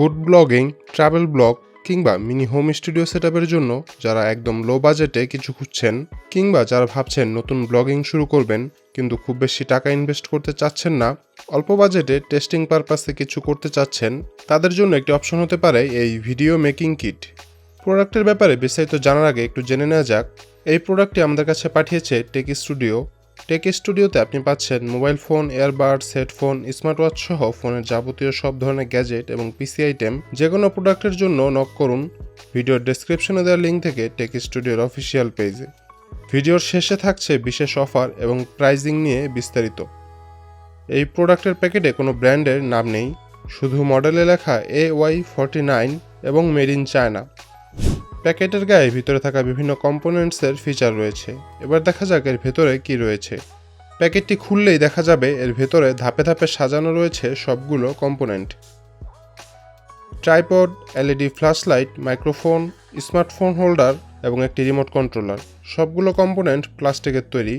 Food blogging, travel blog কিংবা mini home studio সেটআপের জন্য যারা একদম লো বাজেটে কিছু খুঁজছেন কিংবা যারা ভাবছেন নতুন ব্লগিং শুরু করবেন কিন্তু খুব বেশি টাকা ইনভেস্ট করতে চাচ্ছেন না, অল্প বাজেটে টেস্টিং পারপাসে কিছু করতে চাচ্ছেন, তাদের জন্য একটি অপশন হতে পারে এই ভিডিও মেকিং কিট। প্রোডাক্টের ব্যাপারে বিস্তারিত জানার আগে একটু জেনে নেওয়া যাক। এই প্রোডাক্টটি আমাদের কাছে পাঠিয়েছে টেক স্টুডিও। টেক স্টুডিওতে আপনি পাচ্ছেন mobile phone, earbuds, headphone, smart watch সহ ফোনের যাবতীয় সব ধরনের গ্যাজেট এবং পিসি আইটেম। যে কোনো প্রোডাক্টের জন্য নক করুন ভিডিওর ডেসক্রিপশনে দেওয়া লিঙ্ক থেকে টেক স্টুডিওর অফিসিয়াল পেজে। ভিডিওর শেষে থাকছে বিশেষ অফার এবং প্রাইজিং নিয়ে বিস্তারিত। এই প্রোডাক্টের প্যাকেটে কোনো ব্র্যান্ডের নাম নেই, শুধু মডেলে লেখা A49 এবং মেড ইন চায়না। প্যাকেটের গায়ে ভিতরে থাকা বিভিন্ন কম্পোনেন্টসের ফিচার রয়েছে। এবার দেখা যাক এর ভেতরে কি রয়েছে। প্যাকেটটি খুললেই দেখা যাবে এর ভেতরে ধাপে ধাপে সাজানো রয়েছে সবগুলো component. Tripod, LED flashlight, microphone, smartphone holder এবং একটি রিমোট কন্ট্রোলার। সবগুলো কম্পোনেন্ট প্লাস্টিকের তৈরি।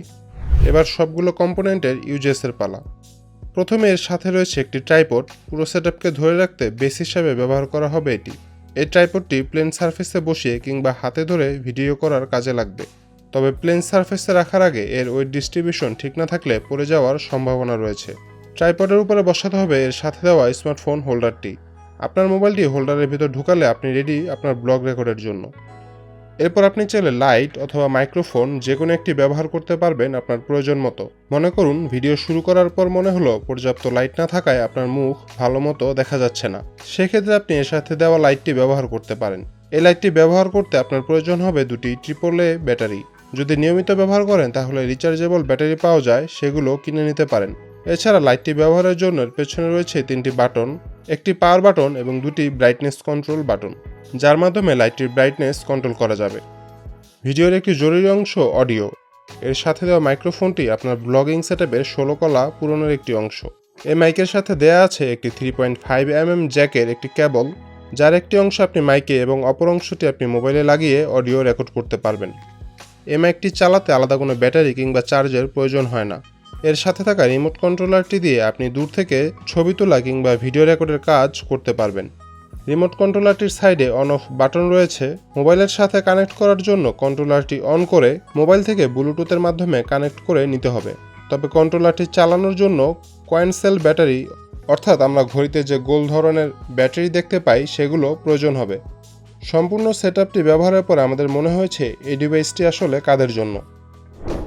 এবার সবগুলো কম্পোনেন্টের ইউজেসের পালা। প্রথমে এর সাথে রয়েছে একটি ট্রাইপড। পুরো সেটআপকে ধরে রাখতে বেস হিসাবে ব্যবহার করা হবে এটি। এই ট্রাইপডটি প্লেন সারফেসে বসিয়ে কিংবা হাতে ধরে ভিডিও করার কাজে লাগবে। তবে প্লেন সারফেসে রাখার আগে এর ওয়েট ডিস্ট্রিবিউশন ঠিক না থাকলে পড়ে যাওয়ার সম্ভাবনা রয়েছে। ট্রাইপডের উপরে বসাতে হবে এর সাথে দেওয়া স্মার্টফোন হোল্ডারটি। আপনার মোবাইলটি হোল্ডারের ভিতর ঢুকালে আপনি রেডি আপনার ব্লগ রেকর্ডের জন্য। এরপর আপনি চাইলে লাইট অথবা মাইক্রোফোন যে কোনো একটি ব্যবহার করতে পারবেন আপনার প্রয়োজন মতো। মনে করুন ভিডিও শুরু করার পর মনে হলো পর্যাপ্ত লাইট না থাকায় আপনার মুখ ভালো মতো দেখা যাচ্ছে না, সেক্ষেত্রে আপনি এর সাথে দেওয়া লাইটটি ব্যবহার করতে পারেন। এই লাইটটি ব্যবহার করতে আপনার প্রয়োজন হবে দুটি AAA ব্যাটারি। যদি নিয়মিত ব্যবহার করেন তাহলে রিচার্জেবল ব্যাটারি পাওয়া যায়, সেগুলো কিনে নিতে পারেন। এছাড়া লাইটটি ব্যবহারের জন্য পেছনে রয়েছে 3টি বাটন, একটি পাওয়ার বাটন এবং 2টি ব্রাইটনেস কন্ট্রোল বাটন, যার মাধ্যমে লাইটটির ব্রাইটনেস কন্ট্রোল করা যাবে। ভিডিওর একটি জরুরি অংশ অডিও। এর সাথে দেওয়া মাইক্রোফোনটি আপনার ব্লগিং সেটআপের 16 কলা পূরণের একটি অংশ। এই মাইকের সাথে দেয়া আছে একটি 3.5mm জ্যাকের একটি কেবল, যার একটি অংশ আপনি মাইকে এবং অপর অংশটি আপনি মোবাইলে লাগিয়ে অডিও রেকর্ড করতে পারবেন। এই মাইকটি চালাতে আলাদা কোনো ব্যাটারি কিংবা চার্জের প্রয়োজন হয় না। এর সাথে থাকা রিমোট কন্ট্রোলারটি দিয়ে আপনি দূর থেকে ছবি তোলা কিংবা ভিডিও রেকর্ডের কাজ করতে পারবেন। রিমোট কন্ট্রোলারটির সাইডে অন অফ বাটন রয়েছে। মোবাইলের সাথে কানেক্ট করার জন্য কন্ট্রোলারটি অন করে মোবাইল থেকে ব্লুটুথের মাধ্যমে কানেক্ট করে নিতে হবে। তবে কন্ট্রোলারটি চালানোর জন্য কয়েন সেল ব্যাটারি, অর্থাৎ আমরা ঘড়িতে যে গোল ধরনের ব্যাটারি দেখতে পাই, সেগুলো প্রয়োজন হবে। সম্পূর্ণ সেটআপটি ব্যবহারের পরে আমাদের মনে হয়েছে এই ডিভাইসটি আসলে কাদের জন্য।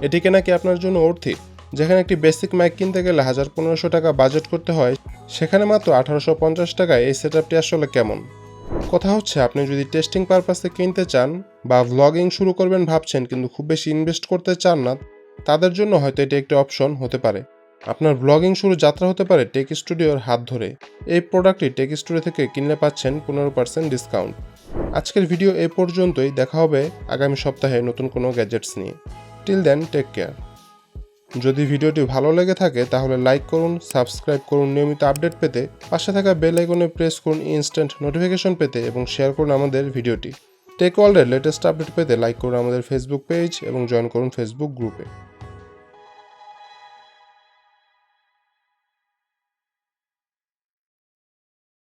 এটিকে নাকি আপনার জন্য অর্থী। যেখানে একটি বেসিক মাইক কিনতে গেলে 1000-1500 টাকা বাজেট করতে হয়, সেখানে মাত্র 1850 টাকায় এই সেটআপটি আসলে কেমন। কথা হচ্ছে আপনি যদি টেস্টিং পারপাসে কিনতে চান বা ভ্লগিং শুরু করবেন ভাবছেন কিন্তু খুব বেশি ইনভেস্ট করতে চান না, তাদের জন্য হয়তো এটি একটি অপশন হতে পারে। আপনার ব্লগিং শুরু যাত্রা হতে পারে টেক স্টুডিওর হাত ধরে। এই প্রোডাক্টটি টেক স্টুডিও থেকে কিনলে পাচ্ছেন 15% ডিসকাউন্ট। আজকের ভিডিও এই পর্যন্তই। দেখা হবে আগামী সপ্তাহে নতুন কোনো গ্যাজেটস নিয়ে। Till then, take care. যদি ভিডিওটি ভালো লেগে থাকে তাহলে লাইক করুন, সাবস্ক্রাইব করুন নিয়মিত আপডেট পেতে, পাশে থাকা বেল আইকনে প্রেস করুন ইনস্ট্যান্ট নোটিফিকেশন পেতে এবং শেয়ার করুন আমাদের ভিডিওটি। টেক ওয়ার্ল্ডের লেটেস্ট আপডেট পেতে লাইক করুন আমাদের ফেসবুক পেজ এবং জয়েন করুন ফেসবুক গ্রুপে।